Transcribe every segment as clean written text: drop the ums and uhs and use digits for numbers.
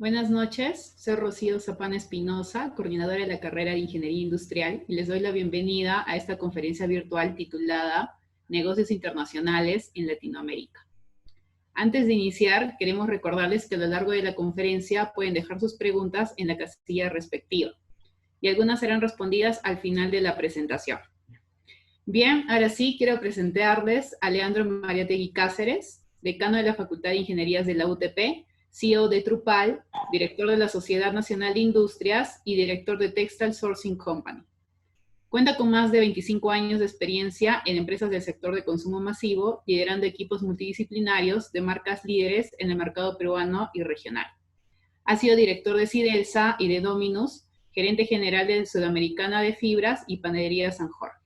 Buenas noches, soy Rocío Zapana Espinosa, coordinadora de la carrera de Ingeniería Industrial, y les doy la bienvenida a esta conferencia virtual titulada Negocios Internacionales en Latinoamérica. Antes de iniciar, queremos recordarles que a lo largo de la conferencia pueden dejar sus preguntas en la casilla respectiva, y algunas serán respondidas al final de la presentación. Bien, ahora sí quiero presentarles a Leandro Mariátegui Cáceres, decano de la Facultad de Ingenierías de la UTP, CEO de Trupal, director de la Sociedad Nacional de Industrias y director de Textile Sourcing Company. Cuenta con más de 25 años de experiencia en empresas del sector de consumo masivo, liderando equipos multidisciplinarios de marcas líderes en el mercado peruano y regional. Ha sido director de Sidelsa y de Dominus, gerente general de Sudamericana de Fibras y Panadería San Jorge.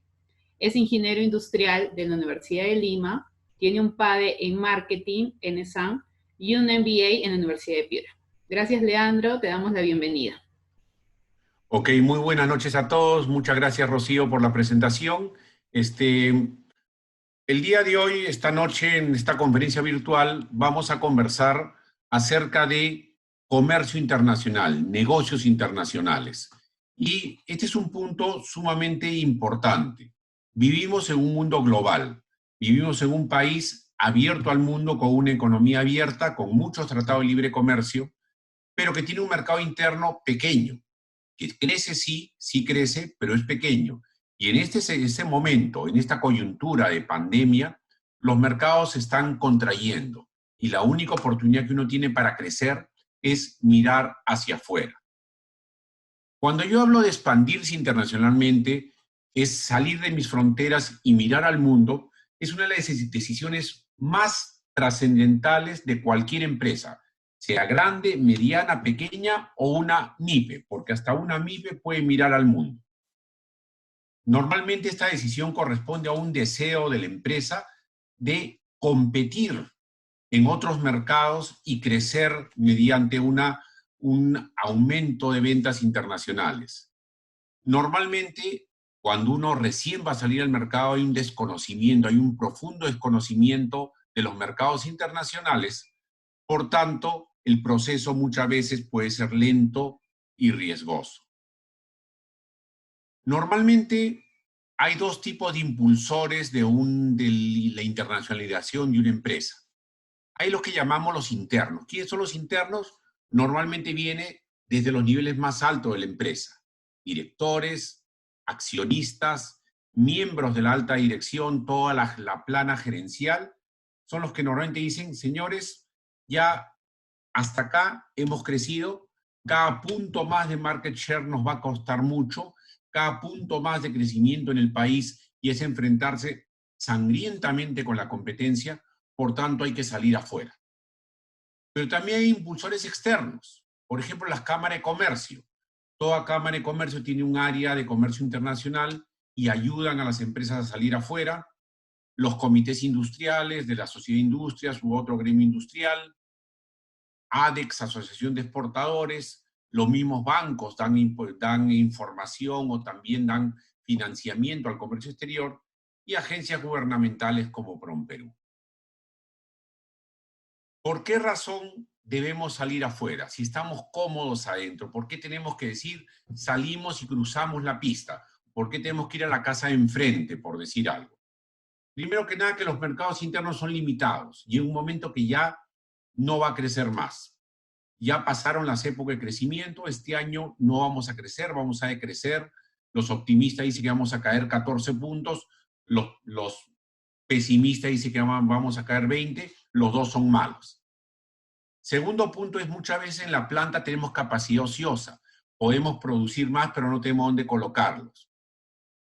Es ingeniero industrial de la Universidad de Lima, tiene un PhD en Marketing en ESAM y un MBA en la Universidad de Piura. Gracias, Leandro, te damos la bienvenida. Ok, muy buenas noches a todos. Muchas gracias, Rocío, por la presentación. El día de hoy, esta noche, en esta conferencia virtual, vamos a conversar acerca de comercio internacional, negocios internacionales. Y este es un punto sumamente importante. Vivimos en un mundo global. Vivimos en un país abierto al mundo, con una economía abierta, con muchos tratados de libre comercio, pero que tiene un mercado interno pequeño, que crece, sí crece, pero es pequeño. Y en este momento, en esta coyuntura de pandemia, los mercados se están contrayendo y la única oportunidad que uno tiene para crecer es mirar hacia afuera. Cuando yo hablo de expandirse internacionalmente, es salir de mis fronteras y mirar al mundo, es una de las decisiones más trascendentales de cualquier empresa, sea grande, mediana, pequeña o una MIPE, porque hasta una MIPE puede mirar al mundo. Normalmente esta decisión corresponde a un deseo de la empresa de competir en otros mercados y crecer mediante un aumento de ventas internacionales. Normalmente, cuando uno recién va a salir al mercado, hay un desconocimiento, hay un profundo desconocimiento de los mercados internacionales. Por tanto, el proceso muchas veces puede ser lento y riesgoso. Normalmente hay dos tipos de impulsores de la internacionalización de una empresa. Hay los que llamamos los internos. ¿Quiénes son los internos? Normalmente viene desde los niveles más altos de la empresa. Directores, accionistas, miembros de la alta dirección, toda la plana gerencial, son los que normalmente dicen, señores, ya hasta acá hemos crecido, cada punto más de market share nos va a costar mucho, cada punto más de crecimiento en el país y es enfrentarse sangrientamente con la competencia, por tanto hay que salir afuera. Pero también hay impulsores externos, por ejemplo las cámaras de comercio. Toda cámara de comercio tiene un área de comercio internacional y ayudan a las empresas a salir afuera, los comités industriales de la Sociedad de Industrias u otro gremio industrial, ADEX, Asociación de Exportadores, los mismos bancos dan información o también dan financiamiento al comercio exterior y agencias gubernamentales como PROMPERÚ. ¿Por qué razón debemos salir afuera? Si estamos cómodos adentro, ¿por qué tenemos que decir salimos y cruzamos la pista? ¿Por qué tenemos que ir a la casa de enfrente, por decir algo? Primero que nada, que los mercados internos son limitados y en un momento que ya no va a crecer más. Ya pasaron las épocas de crecimiento, este año no vamos a crecer, vamos a decrecer. Los optimistas dicen que vamos a caer 14 puntos, los pesimistas dicen que vamos a caer 20, los dos son malos. Segundo punto es muchas veces en la planta tenemos capacidad ociosa, podemos producir más pero no tenemos dónde colocarlos.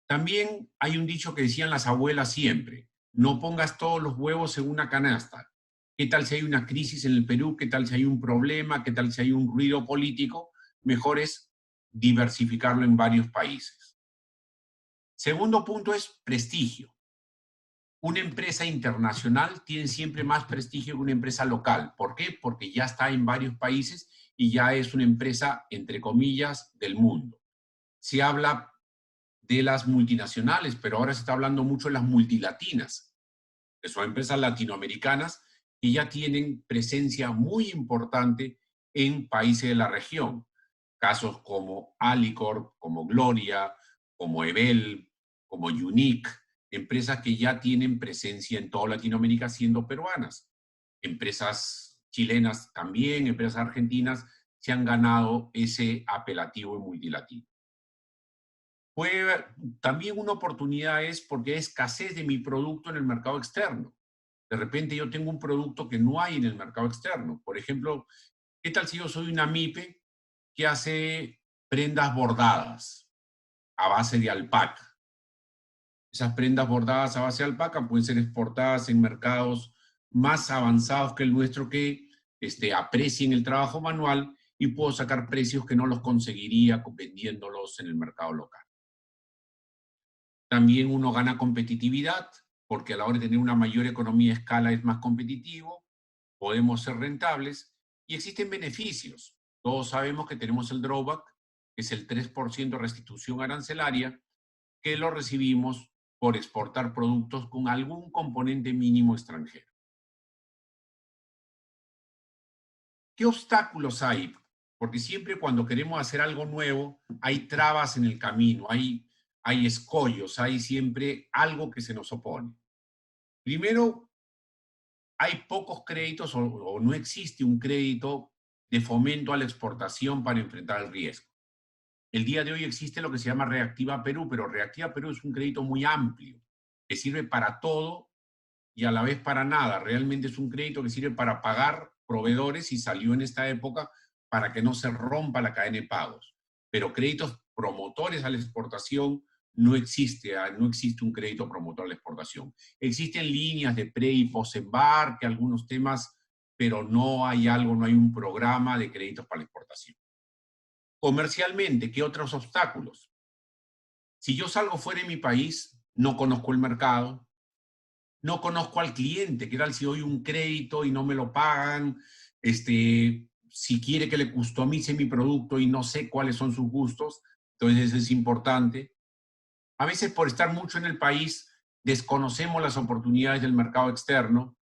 También hay un dicho que decían las abuelas siempre, no pongas todos los huevos en una canasta. ¿Qué tal si hay una crisis en el Perú? ¿Qué tal si hay un problema? ¿Qué tal si hay un ruido político? Mejor es diversificarlo en varios países. Segundo punto es prestigio. Una empresa internacional tiene siempre más prestigio que una empresa local. ¿Por qué? Porque ya está en varios países y ya es una empresa, entre comillas, del mundo. Se habla de las multinacionales, pero ahora se está hablando mucho de las multilatinas, que son empresas latinoamericanas que ya tienen presencia muy importante en países de la región. Casos como Alicorp, como Gloria, como Ebel, como Unique, empresas que ya tienen presencia en toda Latinoamérica siendo peruanas. Empresas chilenas también, empresas argentinas, se han ganado ese apelativo en multilatino. También una oportunidad es porque hay escasez de mi producto en el mercado externo. De repente yo tengo un producto que no hay en el mercado externo. Por ejemplo, ¿qué tal si yo soy una MIPE que hace prendas bordadas a base de alpaca? Esas prendas bordadas a base de alpaca pueden ser exportadas en mercados más avanzados que el nuestro que aprecien el trabajo manual y puedo sacar precios que no los conseguiría vendiéndolos en el mercado local. También uno gana competitividad, porque a la hora de tener una mayor economía de escala es más competitivo, podemos ser rentables y existen beneficios. Todos sabemos que tenemos el drawback, que es el 3% de restitución arancelaria, que lo recibimos por exportar productos con algún componente mínimo extranjero. ¿Qué obstáculos hay? Porque siempre cuando queremos hacer algo nuevo, hay trabas en el camino, hay escollos, hay siempre algo que se nos opone. Primero, hay pocos créditos o no existe un crédito de fomento a la exportación para enfrentar el riesgo. El día de hoy existe lo que se llama Reactiva Perú, pero Reactiva Perú es un crédito muy amplio, que sirve para todo y a la vez para nada. Realmente es un crédito que sirve para pagar proveedores y salió en esta época para que no se rompa la cadena de pagos. Pero créditos promotores a la exportación no existe, no existe un crédito promotor a la exportación. Existen líneas de pre y post-embarque, algunos temas, pero no hay algo, no hay un programa de créditos para la exportación. Comercialmente, ¿qué otros obstáculos? Si yo salgo fuera de mi país, no conozco el mercado, no conozco al cliente, qué tal si doy un crédito y no me lo pagan, si quiere que le customice mi producto y no sé cuáles son sus gustos, entonces es importante. A veces por estar mucho en el país, desconocemos las oportunidades del mercado externo,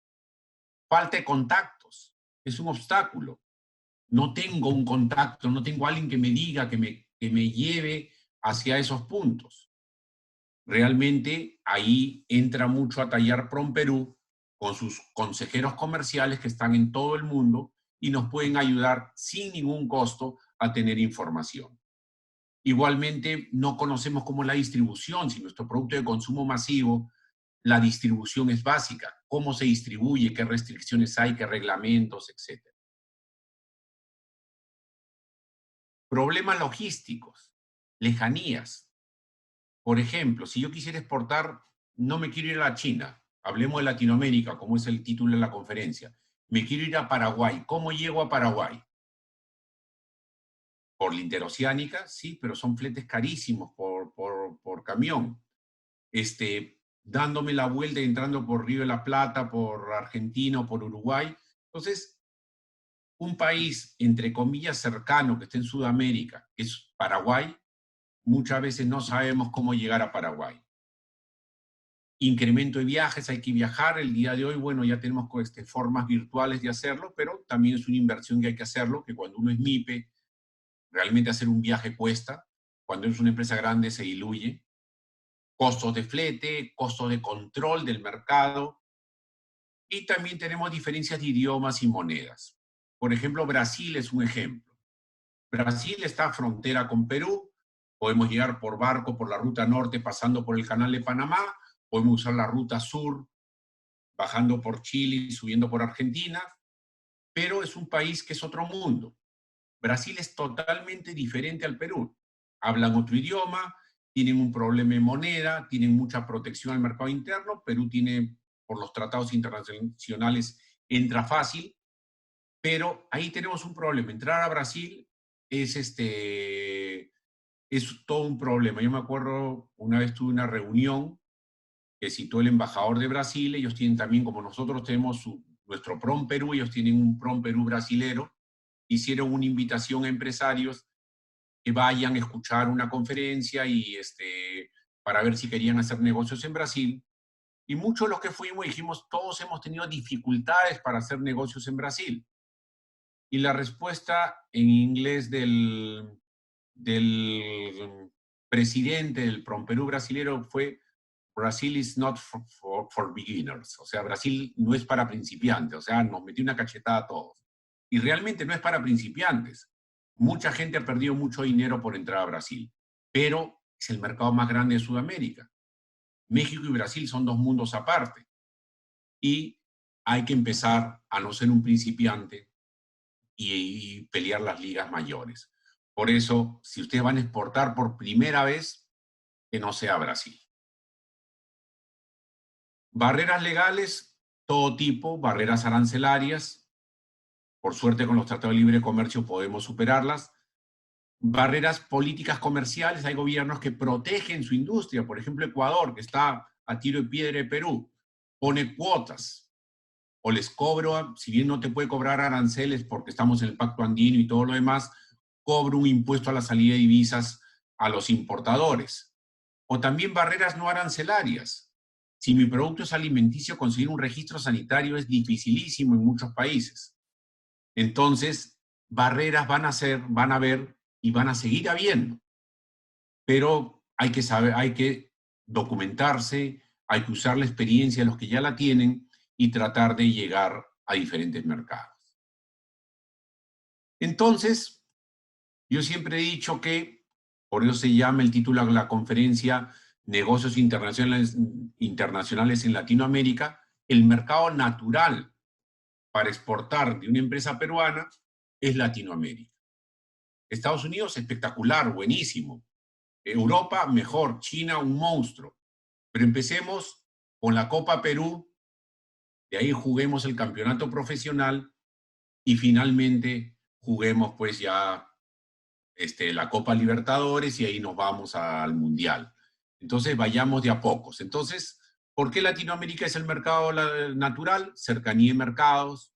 falta de contactos, es un obstáculo. No tengo un contacto, no tengo alguien que me diga, que me lleve hacia esos puntos. Realmente ahí entra mucho a tallar Prom Perú con sus consejeros comerciales que están en todo el mundo y nos pueden ayudar sin ningún costo a tener información. Igualmente, no conocemos cómo es la distribución. Si nuestro producto de consumo masivo, la distribución es básica. ¿Cómo se distribuye? ¿Qué restricciones hay? ¿Qué reglamentos? Etcétera. Problemas logísticos, lejanías. Por ejemplo, si yo quisiera exportar, no me quiero ir a la China, hablemos de Latinoamérica, como es el título de la conferencia. Me quiero ir a Paraguay. ¿Cómo llego a Paraguay? Por la interoceánica, sí, pero son fletes carísimos por camión. Dándome la vuelta y entrando por Río de la Plata, por Argentina o por Uruguay. Entonces, un país, entre comillas, cercano que esté en Sudamérica, que es Paraguay, muchas veces no sabemos cómo llegar a Paraguay. Incremento de viajes, hay que viajar. El día de hoy, bueno, ya tenemos formas virtuales de hacerlo, pero también es una inversión que hay que hacerlo, que cuando uno es MIPE, realmente hacer un viaje cuesta. Cuando es una empresa grande se diluye. Costos de flete, costos de control del mercado. Y también tenemos diferencias de idiomas y monedas. Por ejemplo, Brasil es un ejemplo. Brasil está frontera con Perú. Podemos llegar por barco por la ruta norte pasando por el canal de Panamá. Podemos usar la ruta sur bajando por Chile y subiendo por Argentina. Pero es un país que es otro mundo. Brasil es totalmente diferente al Perú. Hablan otro idioma, tienen un problema de moneda, tienen mucha protección al mercado interno. Perú tiene, por los tratados internacionales, entra fácil, pero ahí tenemos un problema. Entrar a Brasil es todo un problema. Yo me acuerdo, una vez tuve una reunión que citó el embajador de Brasil. Ellos tienen también, como nosotros tenemos nuestro PROM Perú, ellos tienen un PROM Perú brasilero. Hicieron una invitación a empresarios que vayan a escuchar una conferencia y para ver si querían hacer negocios en Brasil. Y muchos de los que fuimos dijimos, todos hemos tenido dificultades para hacer negocios en Brasil. Y la respuesta en inglés del presidente del PROMPERÚ brasilero fue: Brazil is not for beginners. O sea, Brasil no es para principiantes. O sea, nos metió una cachetada a todos. Y realmente no es para principiantes. Mucha gente ha perdido mucho dinero por entrar a Brasil, pero es el mercado más grande de Sudamérica. México y Brasil son dos mundos aparte. Y hay que empezar a no ser un principiante y pelear las ligas mayores. Por eso, si ustedes van a exportar por primera vez, que no sea Brasil. Barreras legales, todo tipo, barreras arancelarias. Por suerte, con los tratados de libre comercio podemos superarlas. Barreras políticas comerciales, hay gobiernos que protegen su industria. Por ejemplo, Ecuador, que está a tiro de piedra de Perú, pone cuotas o les cobro, si bien no te puede cobrar aranceles porque estamos en el Pacto Andino y todo lo demás, cobro un impuesto a la salida de divisas a los importadores. O también barreras no arancelarias. Si mi producto es alimenticio, conseguir un registro sanitario es dificilísimo en muchos países. Entonces, barreras van a haber y van a seguir habiendo. Pero hay que saber, hay que documentarse, hay que usar la experiencia de los que ya la tienen y tratar de llegar a diferentes mercados. Entonces, yo siempre he dicho que, por eso se llama el título de la conferencia Negocios Internacionales en Latinoamérica, el mercado natural para exportar de una empresa peruana es Latinoamérica. Estados Unidos, espectacular, buenísimo. Europa, mejor. China, un monstruo. Pero empecemos con la Copa Perú, de ahí juguemos el campeonato profesional y finalmente juguemos pues ya la Copa Libertadores y ahí nos vamos al Mundial. Entonces vayamos de a pocos. Entonces, ¿por qué Latinoamérica es el mercado natural? Cercanía de mercados.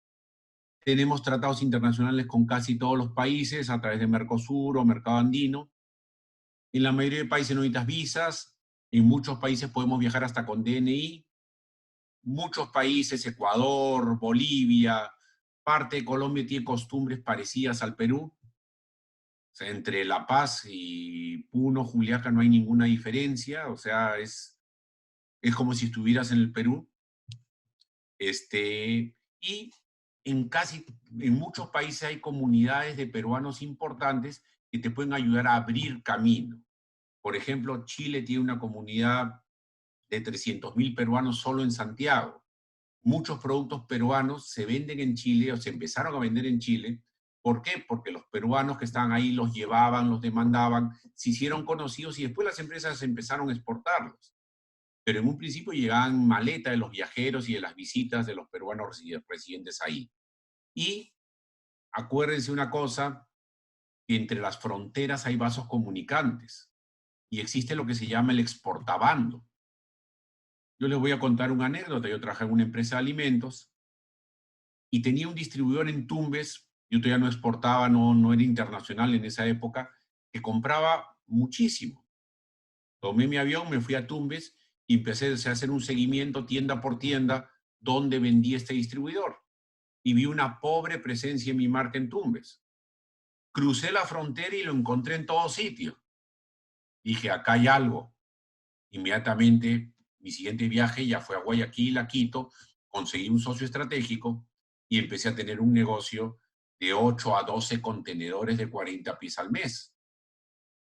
Tenemos tratados internacionales con casi todos los países a través de Mercosur o Mercado Andino. En la mayoría de países no necesitas visas. En muchos países podemos viajar hasta con DNI. Muchos países, Ecuador, Bolivia, parte de Colombia tiene costumbres parecidas al Perú. O sea, entre La Paz y Puno, Juliaca no hay ninguna diferencia. O sea, es como si estuvieras en el Perú. Y en muchos países hay comunidades de peruanos importantes que te pueden ayudar a abrir camino. Por ejemplo, Chile tiene una comunidad de 300.000 peruanos solo en Santiago. Muchos productos peruanos se venden en Chile o se empezaron a vender en Chile. ¿Por qué? Porque los peruanos que estaban ahí los llevaban, los demandaban, se hicieron conocidos y después las empresas empezaron a exportarlos. Pero en un principio llegaban maleta de los viajeros y de las visitas de los peruanos residentes ahí. Y acuérdense una cosa, que entre las fronteras hay vasos comunicantes y existe lo que se llama el exportabando. Yo les voy a contar una anécdota. Yo trabajé en una empresa de alimentos y tenía un distribuidor en Tumbes. Yo todavía no exportaba, no era internacional en esa época, que compraba muchísimo. Tomé mi avión, me fui a Tumbes y empecé a hacer un seguimiento tienda por tienda donde vendía este distribuidor. Y vi una pobre presencia en mi marca en Tumbes. Crucé la frontera y lo encontré en todo sitio. Dije, acá hay algo. Inmediatamente, mi siguiente viaje ya fue a Guayaquil, a Quito, conseguí un socio estratégico y empecé a tener un negocio de 8 a 12 contenedores de 40 pies al mes.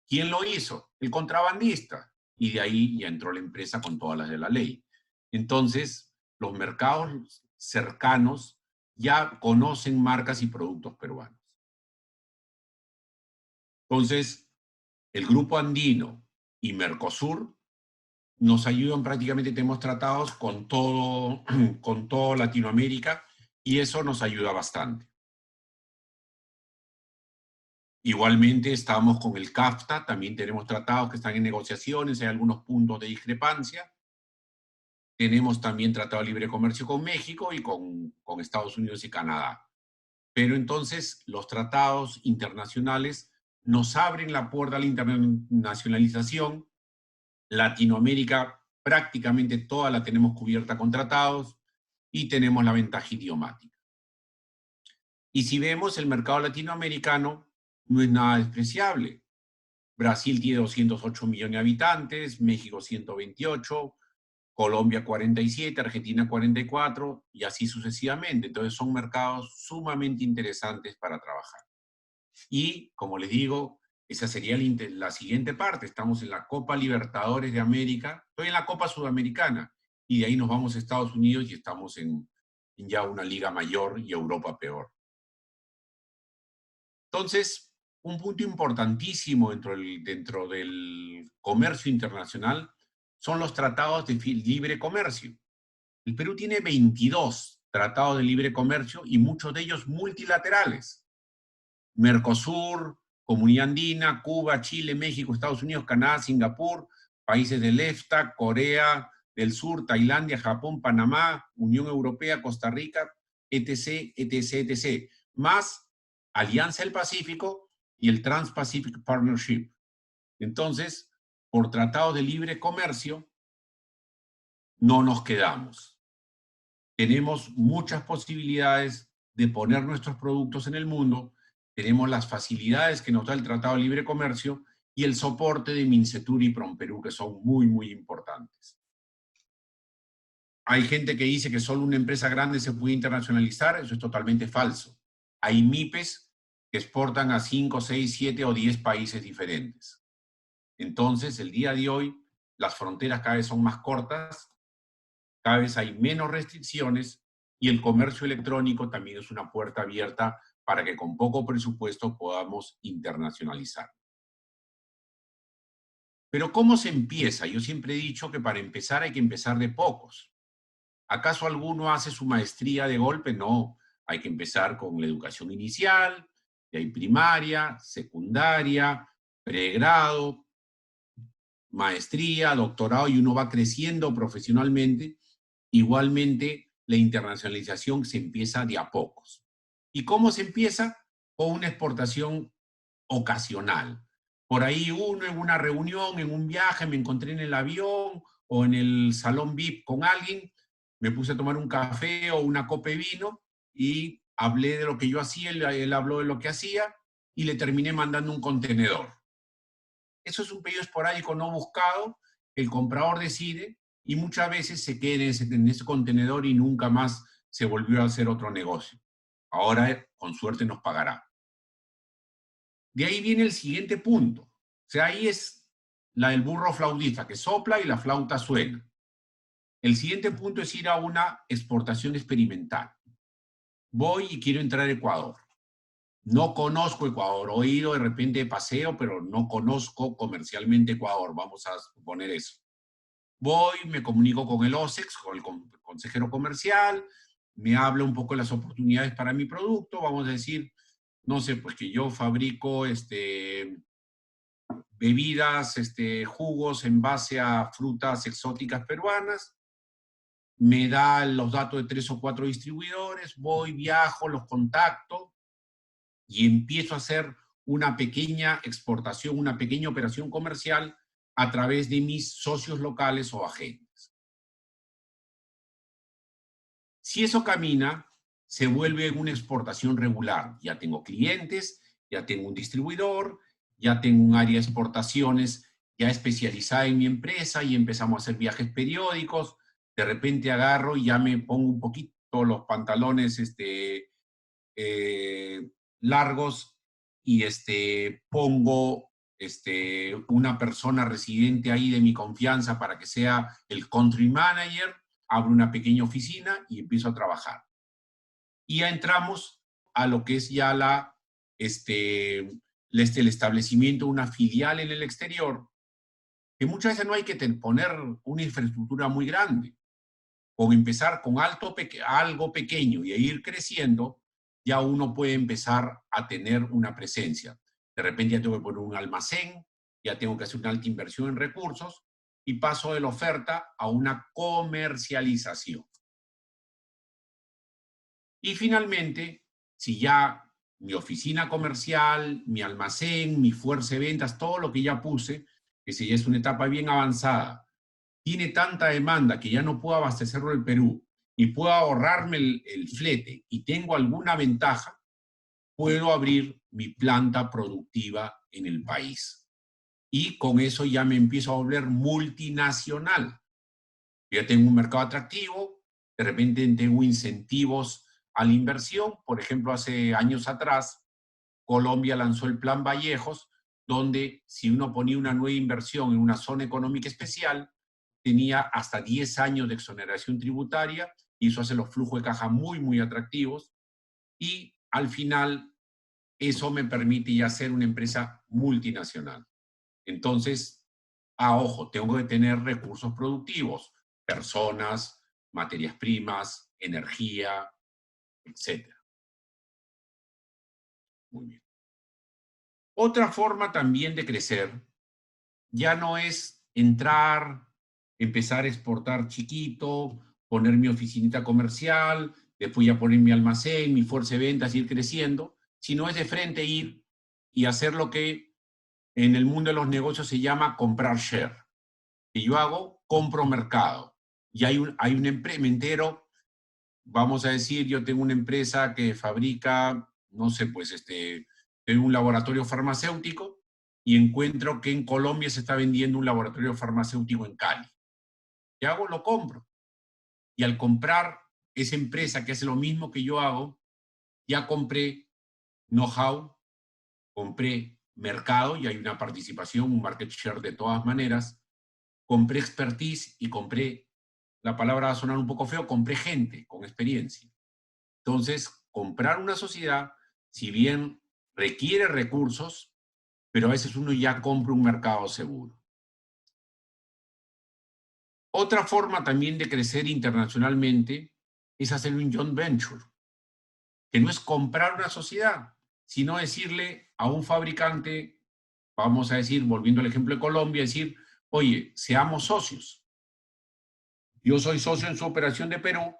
¿Quién lo hizo? El contrabandista. Y de ahí ya entró la empresa con todas las de la ley. Entonces, los mercados cercanos ya conocen marcas y productos peruanos. Entonces, el Grupo Andino y Mercosur nos ayudan prácticamente, tenemos tratados con todo Latinoamérica y eso nos ayuda bastante. Igualmente estamos con el CAFTA, también tenemos tratados que están en negociaciones, hay algunos puntos de discrepancia. Tenemos también tratado de libre comercio con México y con Estados Unidos y Canadá. Pero entonces los tratados internacionales nos abren la puerta a la internacionalización. Latinoamérica prácticamente toda la tenemos cubierta con tratados y tenemos la ventaja idiomática. Y si vemos, el mercado latinoamericano no es nada despreciable. Brasil tiene 208 millones de habitantes, México 128, Colombia 47, Argentina 44, y así sucesivamente. Entonces son mercados sumamente interesantes para trabajar. Y, como les digo, esa sería la siguiente parte. Estamos en la Copa Libertadores de América, estoy en la Copa Sudamericana, y de ahí nos vamos a Estados Unidos y estamos en ya una liga mayor y Europa peor. Entonces, un punto importantísimo dentro del comercio internacional son los tratados de libre comercio. El Perú tiene 22 tratados de libre comercio y muchos de ellos multilaterales. Mercosur, Comunidad Andina, Cuba, Chile, México, Estados Unidos, Canadá, Singapur, países del EFTA, Corea del Sur, Tailandia, Japón, Panamá, Unión Europea, Costa Rica, etc., etc., etc., más Alianza del Pacífico y el Trans-Pacific Partnership. Entonces, por tratado de libre comercio, no nos quedamos. Tenemos muchas posibilidades de poner nuestros productos en el mundo, tenemos las facilidades que nos da el Tratado de Libre Comercio y el soporte de Mincetur y Promperú, que son muy, muy importantes. Hay gente que dice que solo una empresa grande se puede internacionalizar, eso es totalmente falso. Hay MIPES que exportan a 5, 6, 7 o 10 países diferentes. Entonces, el día de hoy, las fronteras cada vez son más cortas, cada vez hay menos restricciones y el comercio electrónico también es una puerta abierta para que con poco presupuesto podamos internacionalizar. Pero ¿cómo se empieza? Yo siempre he dicho que para empezar hay que empezar de pocos. ¿Acaso alguno hace su maestría de golpe? No, hay que empezar con la educación inicial, de ahí primaria, secundaria, pregrado, maestría, doctorado, y uno va creciendo profesionalmente. Igualmente, la internacionalización se empieza de a pocos. ¿Y cómo se empieza? Con una exportación ocasional. Por ahí uno en una reunión, en un viaje, me encontré en el avión o en el salón VIP con alguien, me puse a tomar un café o una copa de vino y hablé de lo que yo hacía, él habló de lo que hacía y le terminé mandando un contenedor. Eso es un pedido esporádico no buscado, el comprador decide y muchas veces se queda en ese contenedor y nunca más se volvió a hacer otro negocio. Ahora, con suerte, nos pagará. De ahí viene el siguiente punto. O sea, ahí es la del burro flautista, que sopla y la flauta suena. El siguiente punto es ir a una exportación experimental. Voy y quiero entrar a Ecuador. No conozco Ecuador, he ido de repente de paseo, pero no conozco comercialmente Ecuador, vamos a suponer eso. Voy, me comunico con el OSEX, con el consejero comercial, me habla un poco de las oportunidades para mi producto, vamos a decir, no sé, pues que yo fabrico bebidas, jugos en base a frutas exóticas peruanas, me da los datos de 3 o 4 distribuidores, voy, viajo, los contacto y empiezo a hacer una pequeña exportación, una pequeña operación comercial a través de mis socios locales o agentes. Si eso camina, se vuelve una exportación regular. Ya tengo clientes, ya tengo un distribuidor, ya tengo un área de exportaciones ya especializada en mi empresa y empezamos a hacer viajes periódicos. De repente agarro y ya me pongo un poquito los pantalones largos y pongo una persona residente ahí de mi confianza para que sea el country manager, abro una pequeña oficina y empiezo a trabajar. Y ya entramos a lo que es ya el establecimiento de una filial en el exterior, que muchas veces no hay que poner una infraestructura muy grande. Con empezar con algo pequeño y ir creciendo, ya uno puede empezar a tener una presencia. De repente ya tengo que poner un almacén, ya tengo que hacer una alta inversión en recursos y paso de la oferta a una comercialización. Y finalmente, si ya mi oficina comercial, mi almacén, mi fuerza de ventas, todo lo que ya puse, que si ya es una etapa bien avanzada, tiene tanta demanda que ya no puedo abastecerlo el Perú y puedo ahorrarme el flete y tengo alguna ventaja, puedo abrir mi planta productiva en el país. Y con eso ya me empiezo a volver multinacional. Ya tengo un mercado atractivo, de repente tengo incentivos a la inversión. Por ejemplo, hace años atrás, Colombia lanzó el Plan Vallejos, donde si uno ponía una nueva inversión en una zona económica especial, tenía hasta 10 años de exoneración tributaria, y eso hace los flujos de caja muy, muy atractivos. Y al final, eso me permite ya ser una empresa multinacional. Entonces, ojo, tengo que tener recursos productivos, personas, materias primas, energía, etc. Muy bien. Otra forma también de crecer ya no es entrar, empezar a exportar chiquito, poner mi oficinita comercial, después ya poner mi almacén, mi fuerza de ventas, ir creciendo, sino es de frente ir y hacer lo que en el mundo de los negocios se llama comprar share. Que yo hago, compro mercado. Y hay un empresa, me entero, vamos a decir, yo tengo una empresa que fabrica, no sé, pues tengo un laboratorio farmacéutico y encuentro que en Colombia se está vendiendo un laboratorio farmacéutico en Cali. ¿Qué hago? Lo compro. Y al comprar esa empresa que hace lo mismo que yo hago, ya compré know-how, compré mercado y hay una participación, un market share de todas maneras, compré expertise y compré, la palabra va a sonar un poco feo, compré gente con experiencia. Entonces, comprar una sociedad, si bien requiere recursos, pero a veces uno ya compra un mercado seguro. Otra forma también de crecer internacionalmente es hacer un joint venture, que no es comprar una sociedad, sino decirle a un fabricante, vamos a decir, volviendo al ejemplo de Colombia, decir, oye, seamos socios. Yo soy socio en su operación de Perú,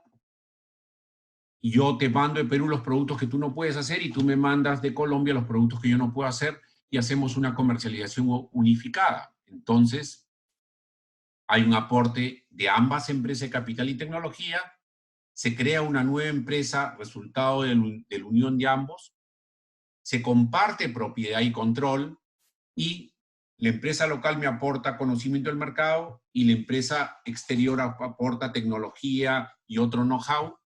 y yo te mando de Perú los productos que tú no puedes hacer y tú me mandas de Colombia los productos que yo no puedo hacer y hacemos una comercialización unificada. Entonces, hay un aporte de ambas empresas de capital y tecnología, se crea una nueva empresa resultado de la unión de ambos, se comparte propiedad y control y la empresa local me aporta conocimiento del mercado y la empresa exterior aporta tecnología y otro know-how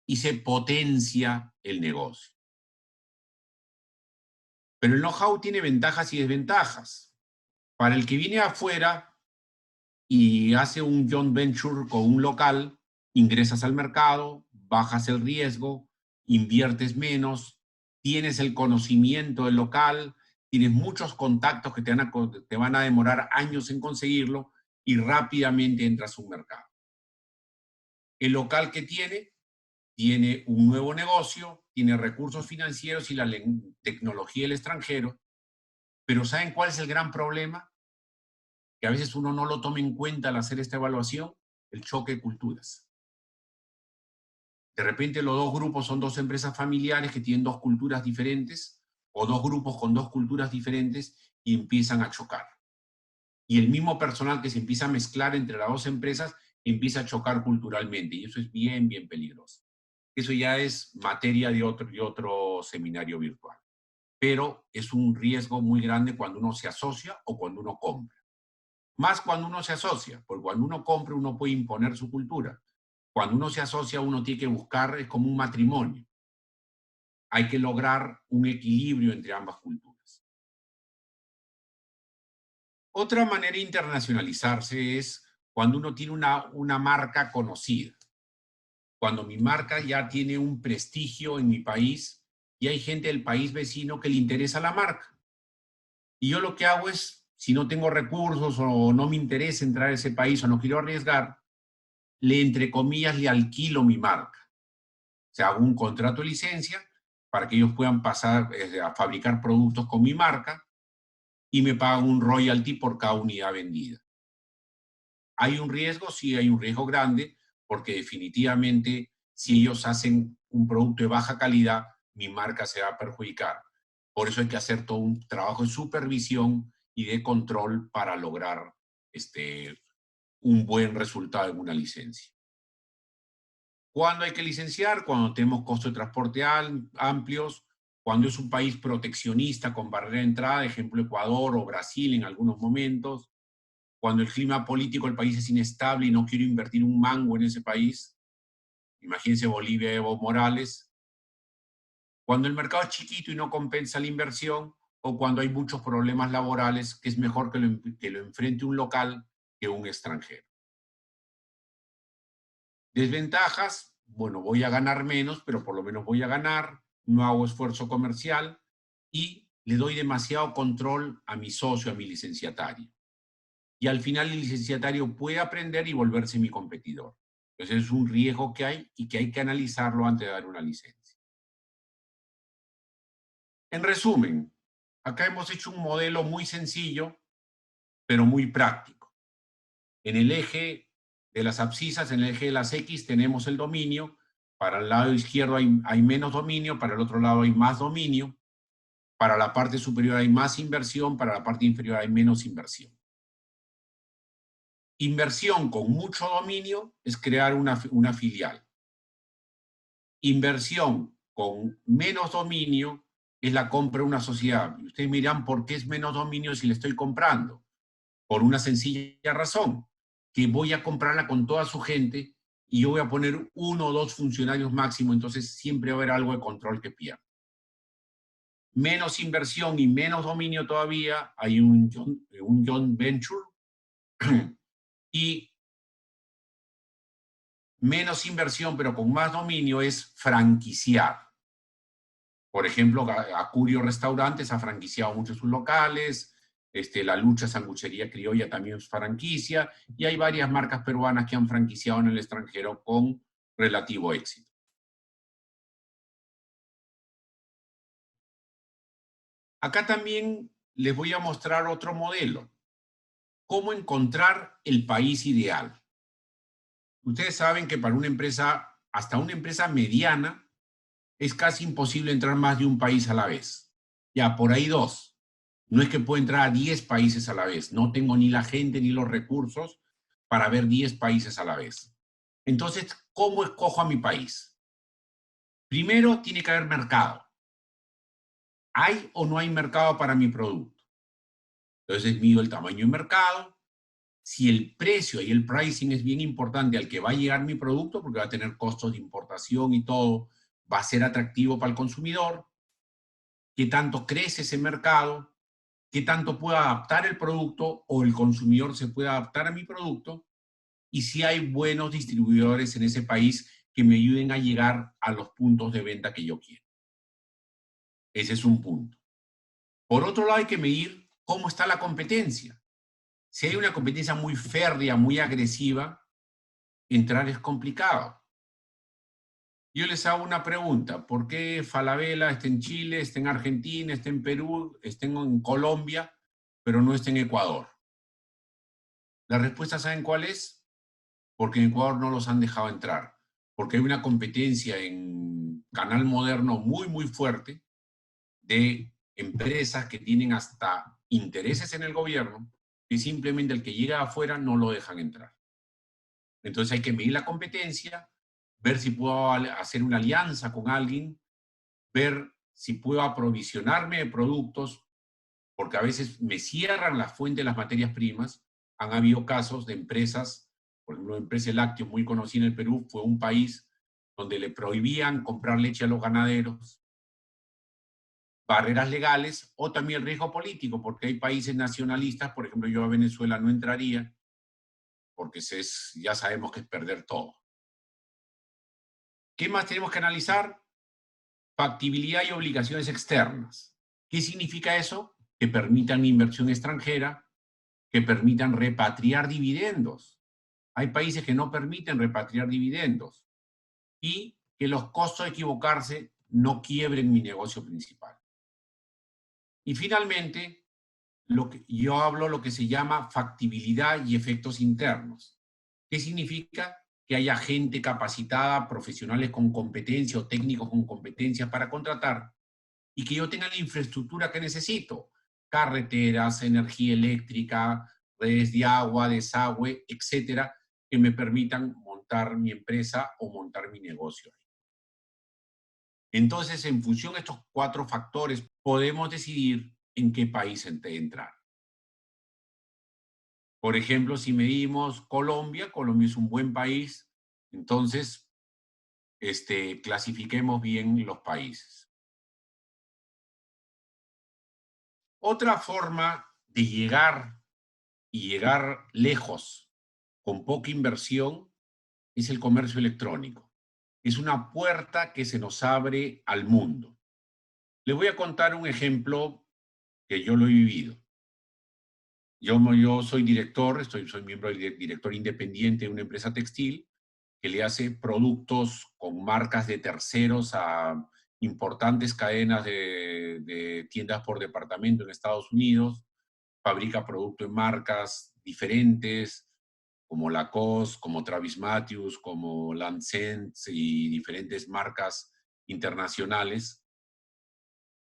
y se potencia el negocio. Pero el know-how tiene ventajas y desventajas. Para el que viene afuera y hace un joint venture con un local, ingresas al mercado, bajas el riesgo, inviertes menos, tienes el conocimiento del local, tienes muchos contactos que te van a demorar años en conseguirlo y rápidamente entras a un mercado. El local que tiene un nuevo negocio, tiene recursos financieros y la tecnología del extranjero, pero ¿saben cuál es el gran problema? Que a veces uno no lo toma en cuenta al hacer esta evaluación, el choque de culturas. De repente los dos grupos son dos empresas familiares que tienen dos culturas diferentes, o dos grupos con dos culturas diferentes y empiezan a chocar. Y el mismo personal que se empieza a mezclar entre las dos empresas empieza a chocar culturalmente, y eso es bien, bien peligroso. Eso ya es materia de otro seminario virtual. Pero es un riesgo muy grande cuando uno se asocia o cuando uno compra. Más cuando uno se asocia, porque cuando uno compra uno puede imponer su cultura. Cuando uno se asocia uno tiene que buscar, es como un matrimonio. Hay que lograr un equilibrio entre ambas culturas. Otra manera de internacionalizarse es cuando uno tiene una marca conocida. Cuando mi marca ya tiene un prestigio en mi país y hay gente del país vecino que le interesa la marca. Y yo lo que hago es, si no tengo recursos o no me interesa entrar a ese país o no quiero arriesgar, entre comillas, le alquilo mi marca. O sea, hago un contrato de licencia para que ellos puedan pasar a fabricar productos con mi marca y me pagan un royalty por cada unidad vendida. ¿Hay un riesgo? Sí, hay un riesgo grande, porque definitivamente si ellos hacen un producto de baja calidad, mi marca se va a perjudicar. Por eso hay que hacer todo un trabajo de supervisión y de control para lograr un buen resultado en una licencia. ¿Cuándo hay que licenciar? Cuando tenemos costos de transporte amplios, cuando es un país proteccionista con barrera de entrada, ejemplo Ecuador o Brasil en algunos momentos, cuando el clima político del país es inestable y no quiero invertir un mango en ese país, imagínense Bolivia de Evo Morales, cuando el mercado es chiquito y no compensa la inversión, o cuando hay muchos problemas laborales, que es mejor que lo enfrente un local que un extranjero. Desventajas, bueno, voy a ganar menos, pero por lo menos voy a ganar, no hago esfuerzo comercial y le doy demasiado control a mi socio, a mi licenciatario. Y al final el licenciatario puede aprender y volverse mi competidor. Entonces es un riesgo que hay y que hay que analizarlo antes de dar una licencia. En resumen, acá hemos hecho un modelo muy sencillo, pero muy práctico. En el eje de las abscisas, en el eje de las X, tenemos el dominio. Para el lado izquierdo hay menos dominio, para el otro lado hay más dominio. Para la parte superior hay más inversión, para la parte inferior hay menos inversión. Inversión con mucho dominio es crear una filial. Inversión con menos dominio es la compra de una sociedad. Y ustedes me dirán, ¿por qué es menos dominio si le estoy comprando? Por una sencilla razón, que voy a comprarla con toda su gente y yo voy a poner 1 o 2 funcionarios máximo, entonces siempre va a haber algo de control que pierda. Menos inversión y menos dominio todavía, hay un joint venture y menos inversión pero con más dominio es franquiciar. Por ejemplo, Acurio Restaurantes ha franquiciado muchos sus locales, La Lucha Sanguchería Criolla también es franquicia, y hay varias marcas peruanas que han franquiciado en el extranjero con relativo éxito. Acá también les voy a mostrar otro modelo. ¿Cómo encontrar el país ideal? Ustedes saben que para una empresa, hasta una empresa mediana, es casi imposible entrar más de un país a la vez. Ya, por ahí 2. No es que pueda entrar a 10 países a la vez. No tengo ni la gente ni los recursos para ver 10 países a la vez. Entonces, ¿cómo escojo a mi país? Primero, tiene que haber mercado. ¿Hay o no hay mercado para mi producto? Entonces, mido el tamaño del mercado. Si el precio y el pricing es bien importante al que va a llegar mi producto, porque va a tener costos de importación y todo, va a ser atractivo para el consumidor. ¿Qué tanto crece ese mercado? ¿Qué tanto puedo adaptar el producto o el consumidor se puede adaptar a mi producto? Y si hay buenos distribuidores en ese país que me ayuden a llegar a los puntos de venta que yo quiero. Ese es un punto. Por otro lado, hay que medir cómo está la competencia. Si hay una competencia muy férrea, muy agresiva, entrar es complicado. Yo les hago una pregunta. ¿Por qué Falabella está en Chile, está en Argentina, está en Perú, está en Colombia, pero no está en Ecuador? La respuesta, ¿saben cuál es? Porque en Ecuador no los han dejado entrar. Porque hay una competencia en Canal Moderno muy, muy fuerte de empresas que tienen hasta intereses en el gobierno y simplemente el que llega afuera no lo dejan entrar. Entonces hay que medir la competencia, ver si puedo hacer una alianza con alguien, ver si puedo aprovisionarme de productos, porque a veces me cierran la fuente de las materias primas. Han habido casos de empresas, por ejemplo, la empresa Lácteo, muy conocida en el Perú, fue un país donde le prohibían comprar leche a los ganaderos, barreras legales o también el riesgo político, porque hay países nacionalistas, por ejemplo, yo a Venezuela no entraría, porque ya sabemos que es perder todo. ¿Qué más tenemos que analizar? Factibilidad y obligaciones externas. ¿Qué significa eso? Que permitan inversión extranjera, que permitan repatriar dividendos. Hay países que no permiten repatriar dividendos y que los costos de equivocarse no quiebren mi negocio principal. Y finalmente, yo hablo lo que se llama factibilidad y efectos internos. ¿Qué significa? Que haya gente capacitada, profesionales con competencia o técnicos con competencia para contratar y que yo tenga la infraestructura que necesito, carreteras, energía eléctrica, redes de agua, desagüe, etcétera, que me permitan montar mi empresa o montar mi negocio. Entonces, en función de estos 4 factores, podemos decidir en qué país entrar. Por ejemplo, si medimos Colombia, Colombia es un buen país, entonces clasifiquemos bien los países. Otra forma de llegar y llegar lejos con poca inversión es el comercio electrónico. Es una puerta que se nos abre al mundo. Les voy a contar un ejemplo que yo lo he vivido. Yo soy director, soy miembro del director independiente de una empresa textil que le hace productos con marcas de terceros a importantes cadenas de tiendas por departamento en Estados Unidos. Fabrica productos en marcas diferentes, como Lacoste, como Travis Matthews, como Lancet y diferentes marcas internacionales.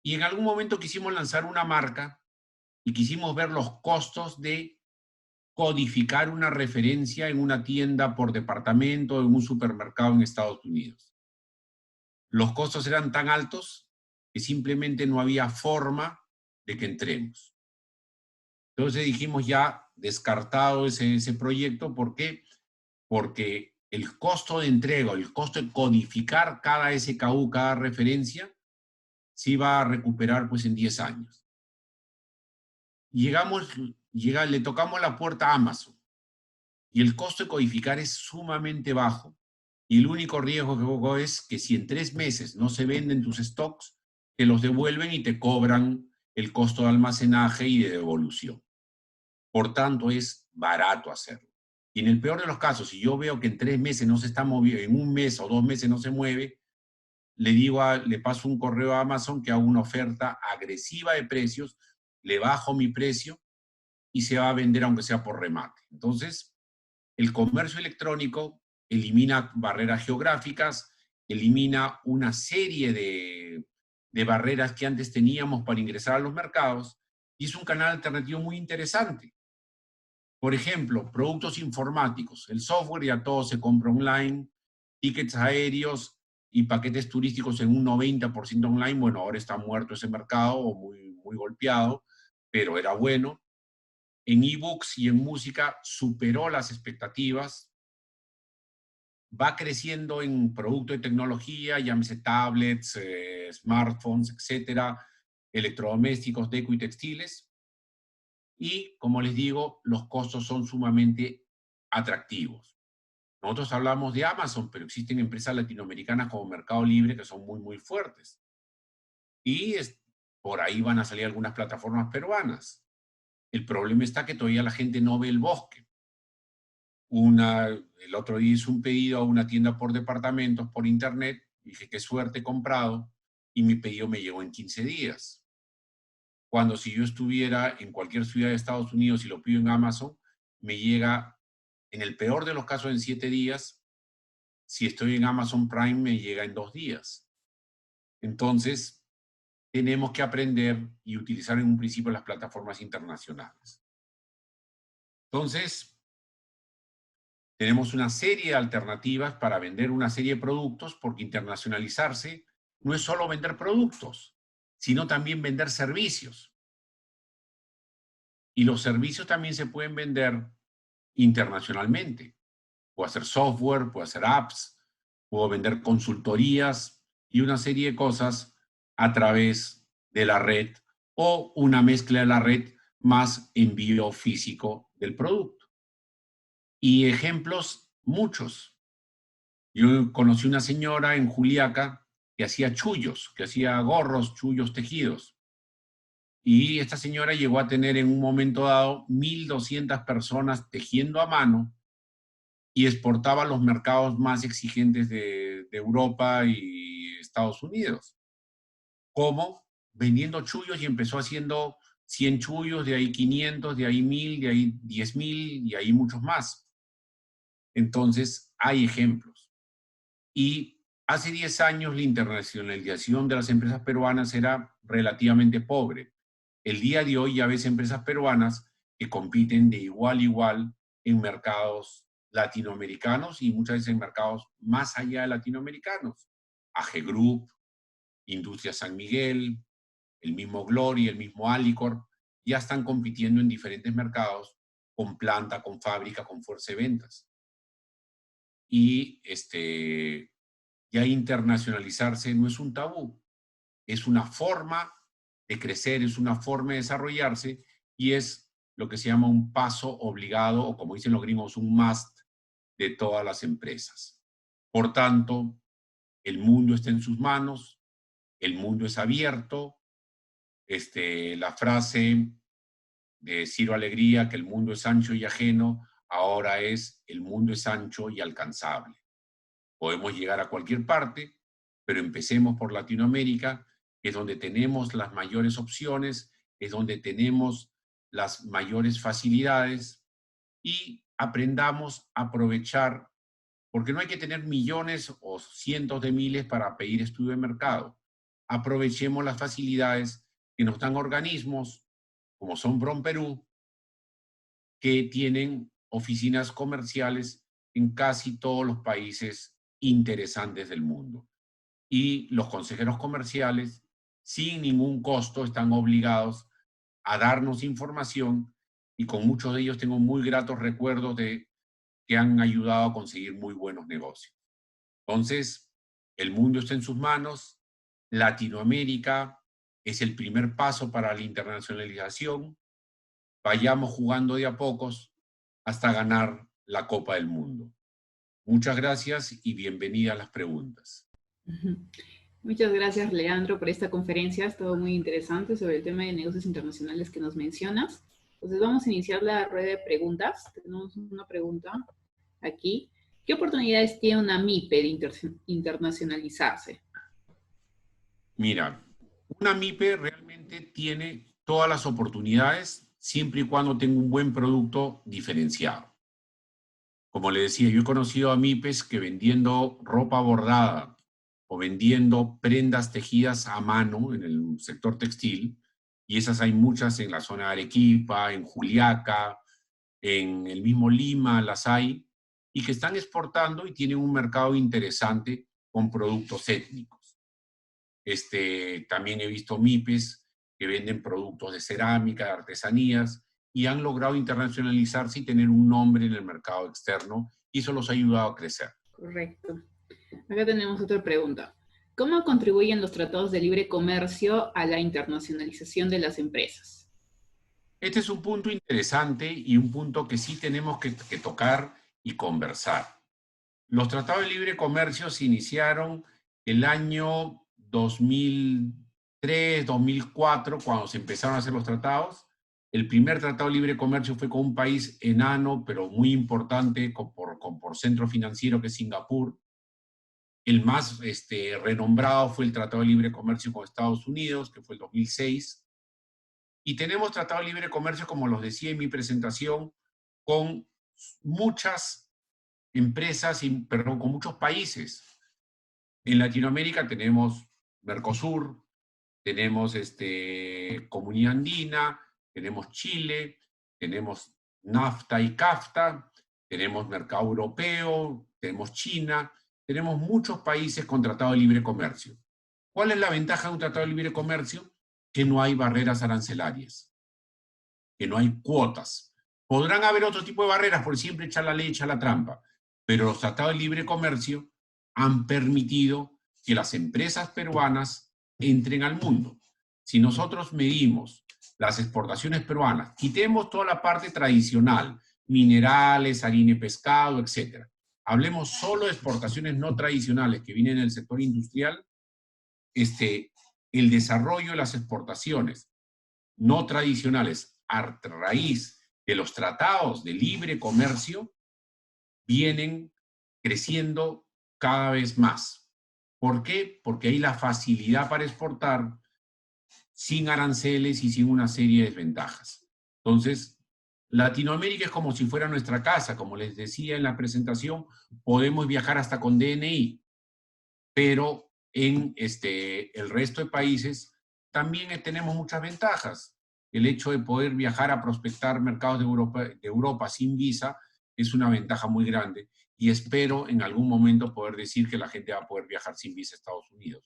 Y en algún momento quisimos lanzar una marca y quisimos ver los costos de codificar una referencia en una tienda por departamento, en un supermercado en Estados Unidos. Los costos eran tan altos que simplemente no había forma de que entremos. Entonces dijimos ya descartado ese proyecto. ¿Por qué? Porque el costo de entrega, el costo de codificar cada SKU, cada referencia, se iba a recuperar pues en 10 años. Le tocamos la puerta a Amazon y el costo de codificar es sumamente bajo y el único riesgo que hubo es que si en 3 meses no se venden tus stocks, te los devuelven y te cobran el costo de almacenaje y de devolución. Por tanto, es barato hacerlo. Y en el peor de los casos, si yo veo que en 3 meses no se está moviendo, en 1 mes o 2 meses no se mueve, le paso un correo a Amazon que hago una oferta agresiva de precios, le bajo mi precio y se va a vender aunque sea por remate. Entonces, el comercio electrónico elimina barreras geográficas, elimina una serie de barreras que antes teníamos para ingresar a los mercados y es un canal alternativo muy interesante. Por ejemplo, productos informáticos. El software ya todo se compra online, tickets aéreos y paquetes turísticos en un 90% online. Bueno, ahora está muerto ese mercado o muy golpeado, pero era bueno. En ebooks y en música superó las expectativas. Va creciendo en producto de tecnología, llámese tablets, smartphones, etcétera, electrodomésticos, deco y textiles. Y, como les digo, los costos son sumamente atractivos. Nosotros hablamos de Amazon, pero existen empresas latinoamericanas como Mercado Libre que son muy fuertes. Y por ahí van a salir algunas plataformas peruanas. El problema está que todavía la gente no ve el bosque. El otro día hice un pedido a una tienda por departamentos por internet, dije qué suerte he comprado, y mi pedido me llegó en 15 días. Cuando si yo estuviera en cualquier ciudad de Estados Unidos y lo pido en Amazon, me llega en el peor de los casos en 7 días. Si estoy en Amazon Prime, me llega en 2 días. Entonces, tenemos que aprender y utilizar en un principio las plataformas internacionales. Entonces, tenemos una serie de alternativas para vender una serie de productos, porque internacionalizarse no es solo vender productos, sino también vender servicios. Y los servicios también se pueden vender internacionalmente. Puedo hacer software, puedo hacer apps, puedo vender consultorías y una serie de cosas a través de la red o una mezcla de la red más envío físico del producto. Y ejemplos muchos. Yo conocí una señora en Juliaca que hacía chullos, que hacía gorros, chullos tejidos. Y esta señora llegó a tener en un momento dado 1,200 personas tejiendo a mano y exportaba a los mercados más exigentes de Europa y Estados Unidos. ¿Cómo? Vendiendo chullos y empezó haciendo 100 chullos, de ahí 500, de ahí 1,000, de ahí 10,000 y ahí muchos más. Entonces, hay ejemplos. Y hace 10 años la internacionalización de las empresas peruanas era relativamente pobre. El día de hoy ya ves empresas peruanas que compiten de igual a igual en mercados latinoamericanos y muchas veces en mercados más allá de latinoamericanos. AG Group, Industria San Miguel, el mismo Glory, el mismo Alicorp, ya están compitiendo en diferentes mercados con planta, con fábrica, con fuerza de ventas. Y ya internacionalizarse no es un tabú, es una forma de crecer, es una forma de desarrollarse y es lo que se llama un paso obligado o, como dicen los gringos, un must de todas las empresas. Por tanto, el mundo está en sus manos, el mundo es abierto. La frase de Ciro Alegría, que el mundo es ancho y ajeno, ahora es el mundo es ancho y alcanzable. Podemos llegar a cualquier parte, pero empecemos por Latinoamérica, que es donde tenemos las mayores opciones, es donde tenemos las mayores facilidades y aprendamos a aprovechar, porque no hay que tener millones o cientos de miles para pedir estudio de mercado. Aprovechemos las facilidades que nos dan organismos como son Perú, que tienen oficinas comerciales en casi todos los países interesantes del mundo. Y los consejeros comerciales, sin ningún costo, están obligados a darnos información y con muchos de ellos tengo muy gratos recuerdos de que han ayudado a conseguir muy buenos negocios. Entonces, el mundo está en sus manos. Latinoamérica es el primer paso para la internacionalización. Vayamos jugando de a pocos hasta ganar la Copa del Mundo. Muchas gracias y bienvenida a las preguntas. Muchas gracias, Leandro, por esta conferencia. Ha estado muy interesante sobre el tema de negocios internacionales que nos mencionas. Entonces vamos a iniciar la rueda de preguntas. Tenemos una pregunta aquí. ¿Qué oportunidades tiene una MIPE de internacionalizarse? Mira, una MIPE realmente tiene todas las oportunidades siempre y cuando tenga un buen producto diferenciado. Como le decía, yo he conocido a MIPES que vendiendo ropa bordada o vendiendo prendas tejidas a mano en el sector textil, y esas hay muchas en la zona de Arequipa, en Juliaca, en el mismo Lima las hay, y que están exportando y tienen un mercado interesante con productos étnicos. También he visto MIPES que venden productos de cerámica, de artesanías, y han logrado internacionalizarse y tener un nombre en el mercado externo, y eso los ha ayudado a crecer. Correcto. Acá tenemos otra pregunta. ¿Cómo contribuyen los tratados de libre comercio a la internacionalización de las empresas? Este es un punto interesante y un punto que sí tenemos que tocar y conversar. Los tratados de libre comercio se iniciaron el año 2003, 2004, cuando se empezaron a hacer los tratados. El primer tratado de libre comercio fue con un país enano, pero muy importante por centro financiero, que es Singapur. El más renombrado fue el Tratado de Libre Comercio con Estados Unidos, que fue el 2006. Y tenemos Tratado de Libre Comercio, como los decía en mi presentación, con muchas empresas, perdón, con muchos países. En Latinoamérica tenemos Mercosur, tenemos Comunidad Andina, tenemos Chile, tenemos NAFTA y CAFTA, tenemos Mercado Europeo, tenemos China, tenemos muchos países con tratado de libre comercio. ¿Cuál es la ventaja de un tratado de libre comercio? Que no hay barreras arancelarias, que no hay cuotas. Podrán haber otro tipo de barreras, por siempre echar la ley, echar la trampa, pero los tratados de libre comercio han permitido que las empresas peruanas entren al mundo. Si nosotros medimos las exportaciones peruanas, quitemos toda la parte tradicional, minerales, harina y pescado, etc. Hablemos solo de exportaciones no tradicionales que vienen del sector industrial. El desarrollo de las exportaciones no tradicionales a raíz de los tratados de libre comercio vienen creciendo cada vez más. ¿Por qué? Porque hay la facilidad para exportar sin aranceles y sin una serie de desventajas. Entonces, Latinoamérica es como si fuera nuestra casa. Como les decía en la presentación, podemos viajar hasta con DNI, pero en el resto de países también tenemos muchas ventajas. El hecho de poder viajar a prospectar mercados de Europa sin visa es una ventaja muy grande, y espero en algún momento poder decir que la gente va a poder viajar sin visa a Estados Unidos.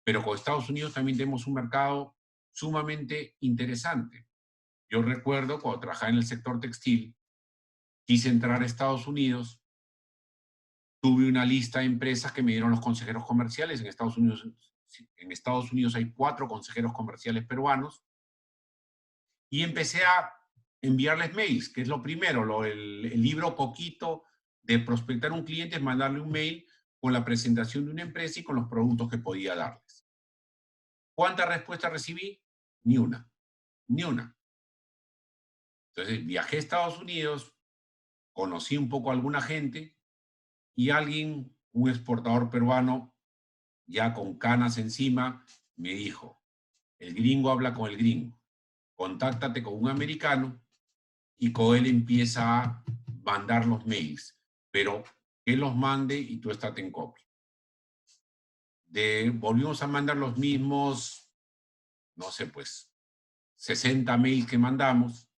pero con Estados Unidos también tenemos un mercado sumamente interesante. Yo recuerdo cuando trabajaba en el sector textil, quise entrar a Estados Unidos, tuve una lista de empresas que me dieron los consejeros comerciales. En Estados Unidos hay 4 consejeros comerciales peruanos, y empecé a enviarles mails, que es lo primero, el libro coquito de prospectar un cliente es mandarle un mail con la presentación de una empresa y con los productos que podía darles. ¿Cuántas respuestas recibí? Ni una, ni una. Entonces viajé a Estados Unidos, conocí un poco a alguna gente y alguien, un exportador peruano, ya con canas encima, me dijo, el gringo habla con el gringo, contáctate con un americano y con él empieza a mandar los mails, pero que los mande y tú estate en copia. Volvimos a mandar los mismos, no sé, pues 60 mails que mandamos,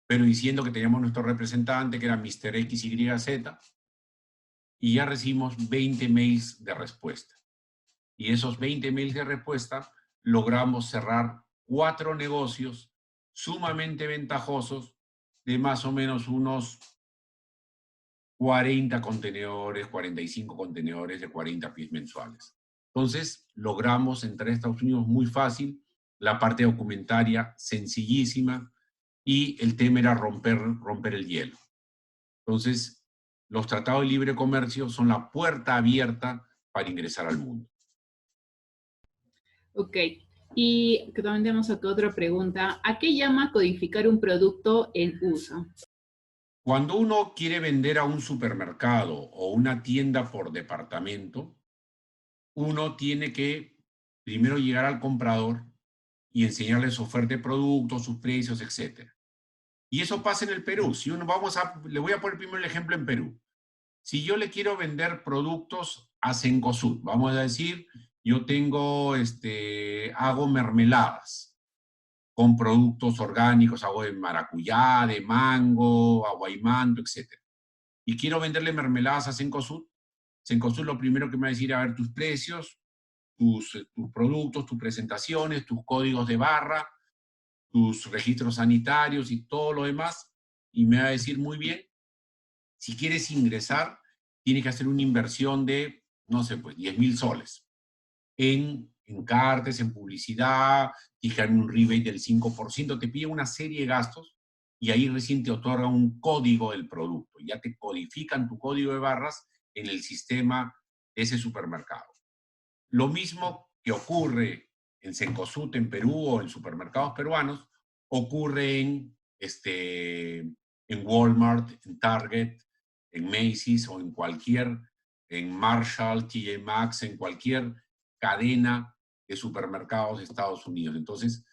pero diciendo que teníamos nuestro representante, que era Mr. XYZ, y ya recibimos 20 mails de respuesta. Y esos 20 mails de respuesta logramos cerrar 4 negocios sumamente ventajosos de más o menos unos 40 contenedores, 45 contenedores de 40 pies mensuales. Entonces, logramos entrar a Estados Unidos muy fácil, la parte documentaria sencillísima, y el tema era romper el hielo. Entonces, los tratados de libre comercio son la puerta abierta para ingresar al mundo. Ok. Y que también tenemos acá otra pregunta. ¿A qué llama codificar un producto en USA? Cuando uno quiere vender a un supermercado o una tienda por departamento, uno tiene que primero llegar al comprador y enseñarle su oferta de productos, sus precios, etc. Y eso pasa en el Perú. Si uno le voy a poner primero el ejemplo en Perú. Si yo le quiero vender productos a Cencosud, vamos a decir, yo hago mermeladas con productos orgánicos, hago de maracuyá, de mango, aguaymanto, etc. Y quiero venderle mermeladas a Cencosud. Cencosud lo primero que me va a decir, a ver tus precios, tus productos, tus presentaciones, tus códigos de barra, tus registros sanitarios y todo lo demás, y me va a decir, muy bien, si quieres ingresar, tienes que hacer una inversión de, no sé, pues 10.000 soles en cartes, en publicidad, fijarme un rebate del 5%, te pide una serie de gastos y ahí recién te otorga un código del producto. Ya te codifican tu código de barras en el sistema de ese supermercado. Lo mismo que ocurre en Cencosud, en Perú, o en supermercados peruanos, ocurre en Walmart, en Target, en Macy's o en Marshall, TJ Maxx, en cualquier cadena de supermercados de Estados Unidos. Entonces,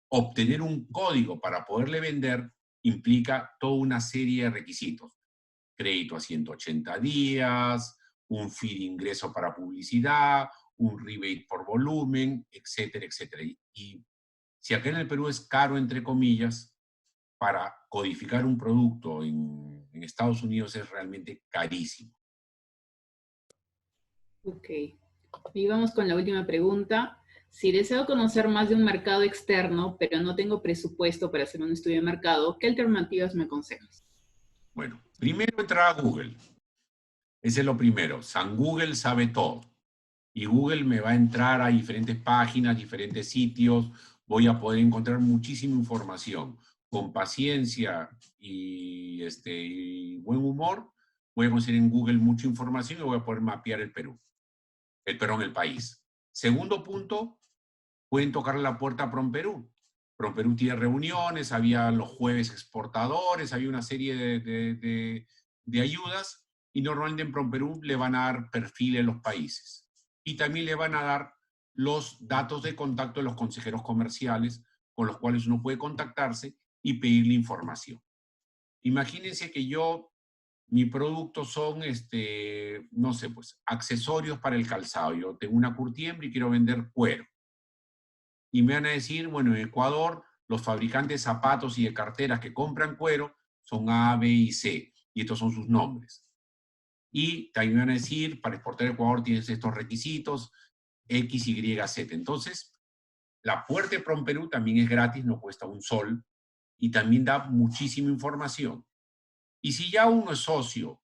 obtener un código para poderle vender implica toda una serie de requisitos. Crédito a 180 días, un fee de ingreso para publicidad, un rebate por volumen, etcétera, etcétera. Y si acá en el Perú es caro, entre comillas, para codificar un producto en Estados Unidos es realmente carísimo. Ok. Y vamos con la última pregunta. Si deseo conocer más de un mercado externo, pero no tengo presupuesto para hacer un estudio de mercado, ¿qué alternativas me aconsejas? Bueno, primero entrar a Google. Ese es lo primero. San Google sabe todo. Y Google me va a entrar a diferentes páginas, diferentes sitios. Voy a poder encontrar muchísima información. Con paciencia y buen humor, voy a conseguir en Google mucha información y voy a poder mapear el Perú. El país. Segundo punto, pueden tocar la puerta a PromPerú. PromPerú tiene reuniones, había los jueves exportadores, había una serie de ayudas, y normalmente en PromPerú le van a dar perfil en los países. Y también le van a dar los datos de contacto de los consejeros comerciales con los cuales uno puede contactarse y pedirle información. Imagínense que mi producto son, no sé, pues, accesorios para el calzado. Yo tengo una curtiembre y quiero vender cuero. Y me van a decir, bueno, en Ecuador, los fabricantes de zapatos y de carteras que compran cuero son A, B y C. Y estos son sus nombres. Y también me van a decir, para exportar a Ecuador tienes estos requisitos. X, Y, Z. Entonces, la puerta de PromPerú también es gratis, no cuesta un sol, y también da muchísima información. Y si ya uno es socio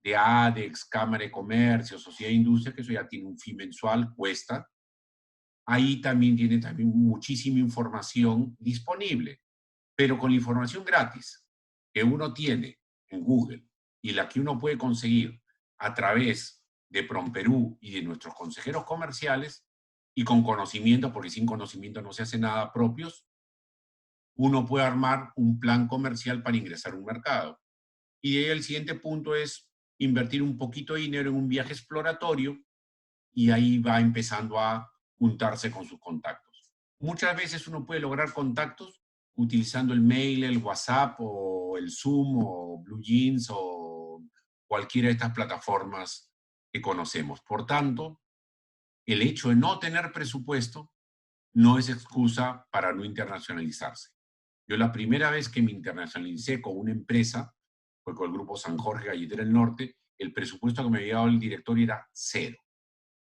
de ADEX, Cámara de Comercio, Sociedad de Industria, que eso ya tiene un fee mensual, cuesta, ahí también tiene también muchísima información disponible, pero con la información gratis que uno tiene en Google y la que uno puede conseguir a través de PromPerú y de nuestros consejeros comerciales, y con conocimiento, porque sin conocimiento no se hace nada, propios, uno puede armar un plan comercial para ingresar a un mercado. Y de ahí el siguiente punto es invertir un poquito de dinero en un viaje exploratorio, y ahí va empezando a juntarse con sus contactos. Muchas veces uno puede lograr contactos utilizando el mail, el WhatsApp o el Zoom o Blue Jeans o cualquiera de estas plataformas que conocemos. Por tanto, el hecho de no tener presupuesto no es excusa para no internacionalizarse. Yo la primera vez que me internacionalicé con una empresa fue con el Grupo San Jorge Galletera del Norte. El presupuesto que me había dado el director era cero.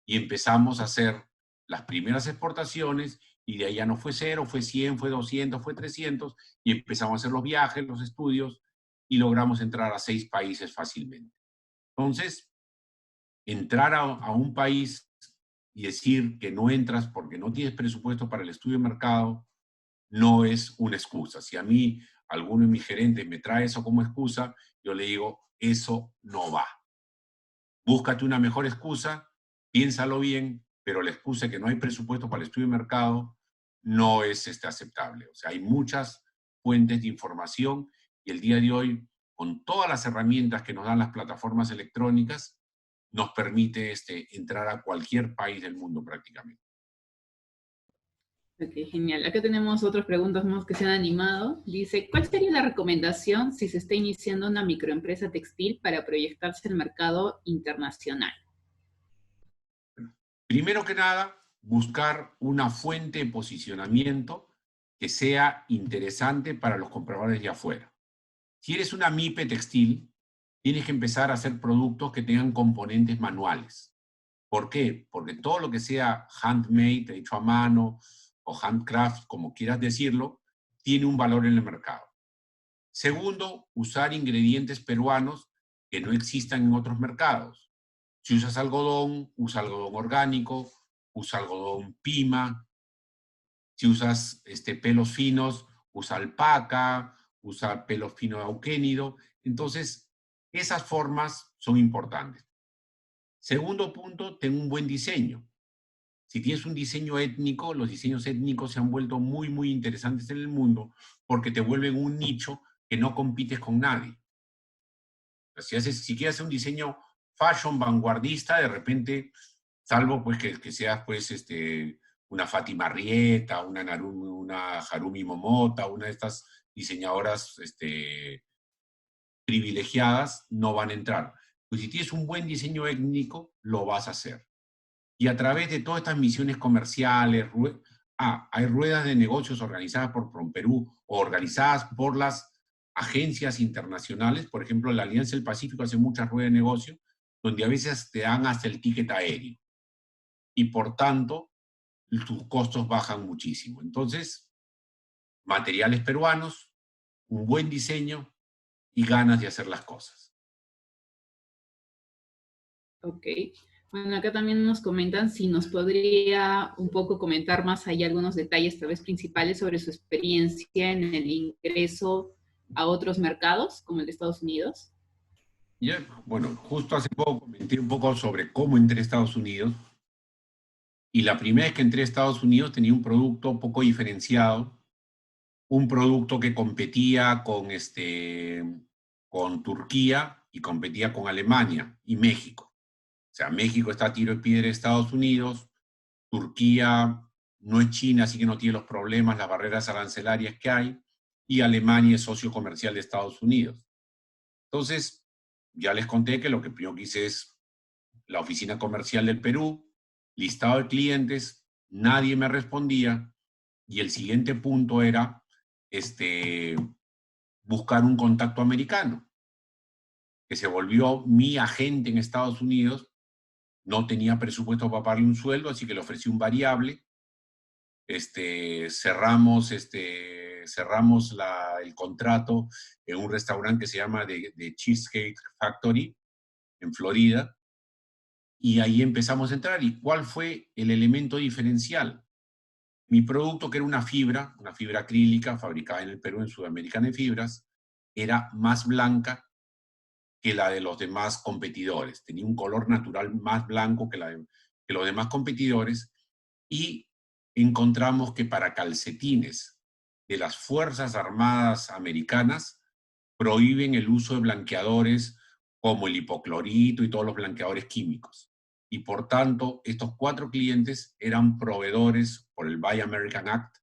Y empezamos a hacer las primeras exportaciones, y de ahí ya no fue cero, fue 100, fue 200, fue 300, y empezamos a hacer los viajes, los estudios, y logramos entrar a 6 países fácilmente. Entonces, entrar a un país y decir que no entras porque no tienes presupuesto para el estudio de mercado no es una excusa. Si a mí alguno de mis gerentes me trae eso como excusa, yo le digo, eso no va. Búscate una mejor excusa, piénsalo bien, pero la excusa de que no hay presupuesto para el estudio de mercado no es aceptable. O sea, hay muchas fuentes de información, y el día de hoy, con todas las herramientas que nos dan las plataformas electrónicas, nos permite entrar a cualquier país del mundo prácticamente. Ok, genial. Acá tenemos otras preguntas más que se han animado. Dice, ¿cuál sería la recomendación si se está iniciando una microempresa textil para proyectarse al mercado internacional? Primero que nada, buscar una fuente de posicionamiento que sea interesante para los compradores de afuera. Si eres una MIPE textil, tienes que empezar a hacer productos que tengan componentes manuales. ¿Por qué? Porque todo lo que sea handmade, hecho a mano, o handcraft, como quieras decirlo, tiene un valor en el mercado. Segundo, usar ingredientes peruanos que no existan en otros mercados. Si usas algodón, usa algodón orgánico, usa algodón pima. Si usas pelos finos, usa alpaca, usa pelos finos de auquénido. Entonces, esas formas son importantes. Segundo punto, ten un buen diseño. Si tienes un diseño étnico, los diseños étnicos se han vuelto muy, muy interesantes en el mundo porque te vuelven un nicho que no compites con nadie. Si quieres hacer un diseño fashion vanguardista, de repente, salvo pues que seas pues una Fátima Rieta, una Harumi Momota, una de estas diseñadoras privilegiadas, no van a entrar. Pues si tienes un buen diseño étnico, lo vas a hacer. Y a través de todas estas misiones comerciales, hay ruedas de negocios organizadas por PromPerú o organizadas por las agencias internacionales. Por ejemplo, la Alianza del Pacífico hace muchas ruedas de negocio donde a veces te dan hasta el ticket aéreo. Y por tanto, tus costos bajan muchísimo. Entonces, materiales peruanos, un buen diseño y ganas de hacer las cosas. Ok. Bueno, acá también nos comentan si nos podría un poco comentar más allá algunos detalles, tal vez principales, sobre su experiencia en el ingreso a otros mercados, como el de Estados Unidos. Bueno, justo hace poco comenté un poco sobre cómo entré a Estados Unidos. Y la primera vez que entré a Estados Unidos tenía un producto poco diferenciado, un producto que competía con Turquía y competía con Alemania y México. O sea, México está a tiro de piedra de Estados Unidos, Turquía no es China, así que no tiene los problemas, las barreras arancelarias que hay, y Alemania es socio comercial de Estados Unidos. Entonces, ya les conté que lo que primero quise es la oficina comercial del Perú, listado de clientes, nadie me respondía, y el siguiente punto era buscar un contacto americano, que se volvió mi agente en Estados Unidos, no tenía presupuesto para pagarle un sueldo, así que le ofrecí un variable. Cerramos el contrato en un restaurante que se llama The Cheesecake Factory, en Florida, y ahí empezamos a entrar. ¿Y cuál fue el elemento diferencial? Mi producto, que era una fibra acrílica fabricada en el Perú, en Sudamericana de Fibras, era más blanca que la de los demás competidores. Tenía un color natural más blanco que los demás competidores, y encontramos que para calcetines de las Fuerzas Armadas americanas prohíben el uso de blanqueadores como el hipoclorito y todos los blanqueadores químicos. Y por tanto, estos 4 clientes eran proveedores por el Buy American Act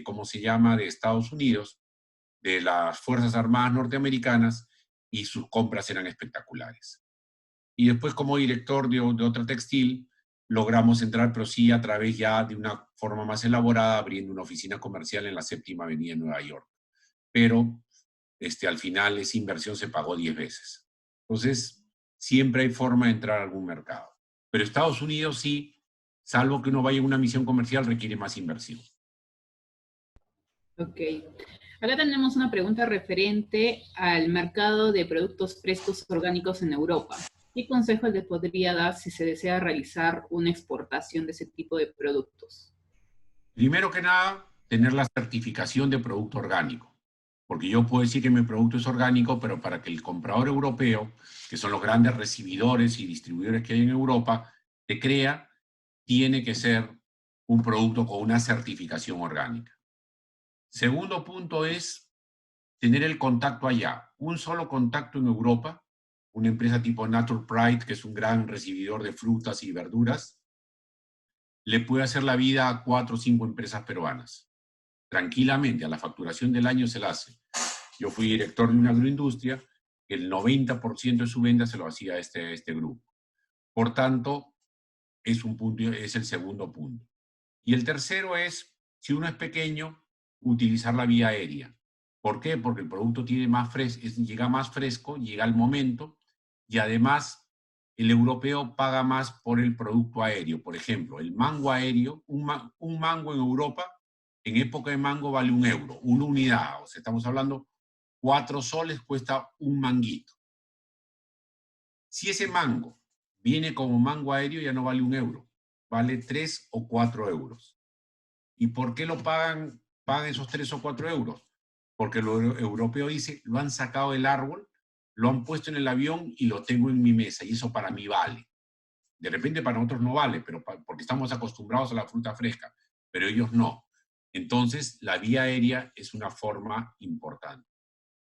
¿cómo se llama?, de Estados Unidos, de las Fuerzas Armadas norteamericanas, y sus compras eran espectaculares. Y después, como director de otra textil, logramos entrar, pero sí a través ya de una forma más elaborada, abriendo una oficina comercial en la 7ª Avenida de Nueva York. Pero al final esa inversión se pagó 10 veces. Entonces, siempre hay forma de entrar a algún mercado. Pero Estados Unidos sí, salvo que uno vaya a una misión comercial, requiere más inversión. Ok. Acá tenemos una pregunta referente al mercado de productos frescos orgánicos en Europa. ¿Qué consejos le podría dar si se desea realizar una exportación de ese tipo de productos? Primero que nada, tener la certificación de producto orgánico. Porque yo puedo decir que mi producto es orgánico, pero para que el comprador europeo, que son los grandes recibidores y distribuidores que hay en Europa, te crea, tiene que ser un producto con una certificación orgánica. Segundo punto es tener el contacto allá. Un solo contacto en Europa, una empresa tipo Nature Pride, que es un gran recibidor de frutas y verduras, le puede hacer la vida a 4 o 5 empresas peruanas. Tranquilamente, a la facturación del año se la hace. Yo fui director de una agroindustria, el 90% de su venta se lo hacía a este grupo. Por tanto, es el segundo punto. Y el tercero es, si uno es pequeño, utilizar la vía aérea. ¿Por qué? Porque el producto llega más fresco, llega al momento, y además el europeo paga más por el producto aéreo. Por ejemplo, el mango aéreo, un mango en Europa, en época de mango vale €1, una unidad. O sea, estamos hablando 4 soles cuesta un manguito. Si ese mango viene como mango aéreo, ya no vale €1, vale 3 o 4 euros. ¿Y por qué pagan esos 3 o 4 euros? Porque lo europeo dice, lo han sacado del árbol, lo han puesto en el avión y lo tengo en mi mesa, y eso para mí vale. De repente para nosotros no vale, pero porque estamos acostumbrados a la fruta fresca, pero ellos no. Entonces, la vía aérea es una forma importante.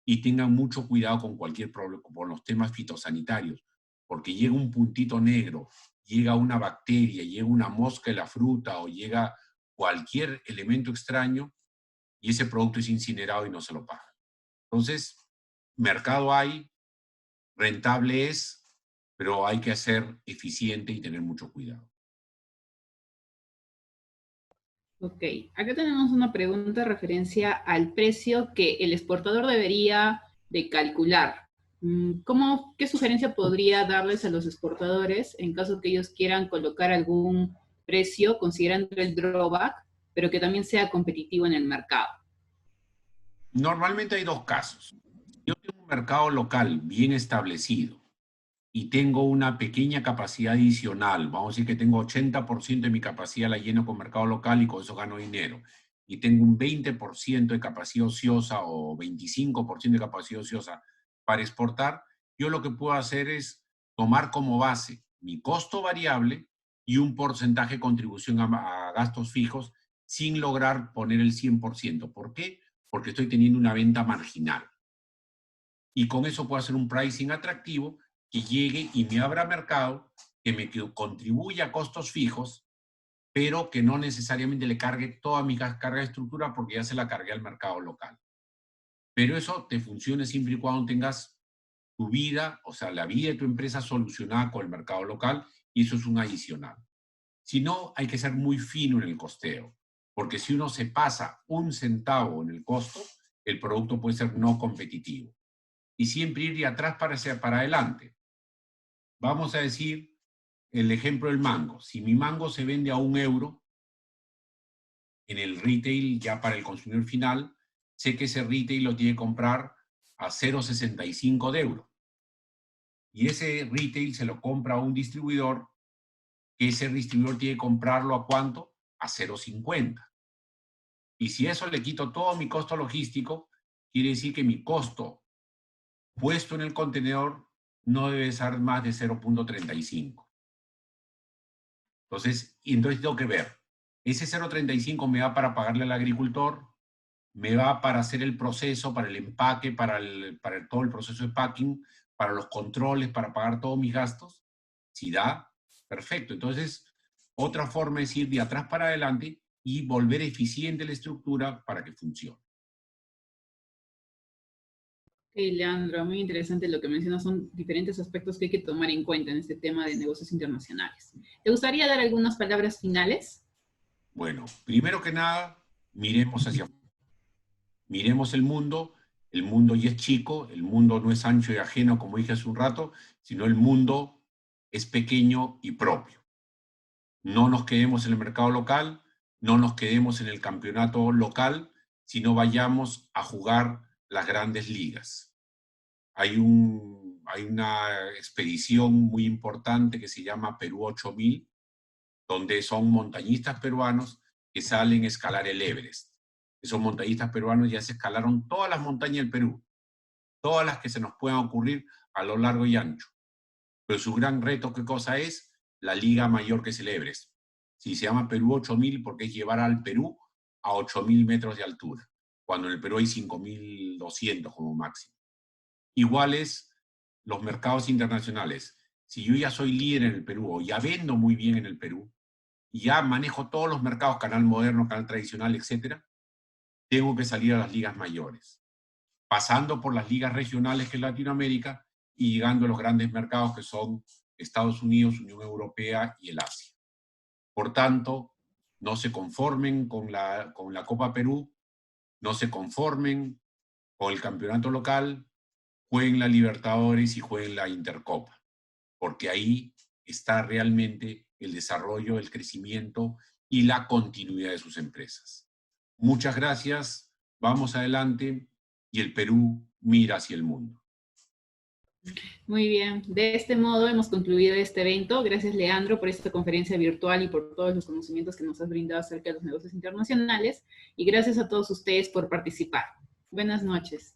Y tengan mucho cuidado con cualquier problema, con los temas fitosanitarios, porque llega un puntito negro, llega una bacteria, llega una mosca en la fruta o llega cualquier elemento extraño y ese producto es incinerado y no se lo pagan. Entonces, mercado hay, rentable es, pero hay que ser eficiente y tener mucho cuidado. Ok, acá tenemos una pregunta en referencia al precio que el exportador debería de calcular. ¿Qué sugerencia podría darles a los exportadores en caso que ellos quieran colocar algún precio considerando el drawback, pero que también sea competitivo en el mercado? Normalmente hay 2 casos. Yo tengo un mercado local bien establecido y tengo una pequeña capacidad adicional, vamos a decir que tengo 80% de mi capacidad la lleno con mercado local y con eso gano dinero, y tengo un 20% de capacidad ociosa o 25% de capacidad ociosa para exportar, yo lo que puedo hacer es tomar como base mi costo variable y un porcentaje de contribución a gastos fijos sin lograr poner el 100%. ¿Por qué? Porque estoy teniendo una venta marginal. Y con eso puedo hacer un pricing atractivo que llegue y me abra mercado, que me contribuya a costos fijos, pero que no necesariamente le cargue toda mi carga de estructura porque ya se la cargué al mercado local. Pero eso te funciona siempre y cuando tengas tu vida, o sea, la vida de tu empresa solucionada con el mercado local, y eso es un adicional. Si no, hay que ser muy fino en el costeo, porque si uno se pasa un centavo en el costo, el producto puede ser no competitivo. Y siempre ir de atrás para adelante. Vamos a decir el ejemplo del mango. Si mi mango se vende a €1 en el retail ya para el consumidor final, sé que ese retail lo tiene que comprar a 0,65 de euro. Y ese retail se lo compra a un distribuidor, que ese distribuidor tiene que comprarlo ¿a cuánto? A 0,50. Y si eso le quito todo mi costo logístico, quiere decir que mi costo puesto en el contenedor no debe ser más de 0,35. Entonces tengo que ver, ese 0,35 me va para pagarle al agricultor, me va para hacer el proceso, para el empaque, para todo el proceso de packing, para los controles, para pagar todos mis gastos. Si da, perfecto. Entonces, otra forma es ir de atrás para adelante y volver eficiente la estructura para que funcione. Leandro, muy interesante lo que mencionas, son diferentes aspectos que hay que tomar en cuenta en este tema de negocios internacionales. ¿Te gustaría dar algunas palabras finales? Bueno, primero que nada, miremos hacia afuera. Miremos el mundo ya es chico, el mundo no es ancho y ajeno, como dije hace un rato, sino el mundo es pequeño y propio. No nos quedemos en el mercado local, no nos quedemos en el campeonato local, sino vayamos a jugar las grandes ligas. Hay una expedición muy importante que se llama Perú 8000, donde son montañistas peruanos que salen a escalar el Everest. Esos montañistas peruanos ya se escalaron todas las montañas del Perú, todas las que se nos puedan ocurrir a lo largo y ancho. Pero su gran reto, ¿qué cosa es? La liga mayor que es el Everest. Sí, se llama Perú 8000 porque es llevar al Perú a 8000 metros de altura, cuando en el Perú hay 5200 como máximo. Iguales los mercados internacionales. Si yo ya soy líder en el Perú o ya vendo muy bien en el Perú, y ya manejo todos los mercados, canal moderno, canal tradicional, etcétera, tengo que salir a las ligas mayores, pasando por las ligas regionales que es Latinoamérica y llegando a los grandes mercados que son Estados Unidos, Unión Europea y el Asia. Por tanto, no se conformen con la Copa Perú, no se conformen con el campeonato local, jueguen la Libertadores y jueguen la Intercopa, porque ahí está realmente el desarrollo, el crecimiento y la continuidad de sus empresas. Muchas gracias, vamos adelante y el Perú mira hacia el mundo. Muy bien, de este modo hemos concluido este evento. Gracias, Leandro, por esta conferencia virtual y por todos los conocimientos que nos has brindado acerca de los negocios internacionales. Y gracias a todos ustedes por participar. Buenas noches.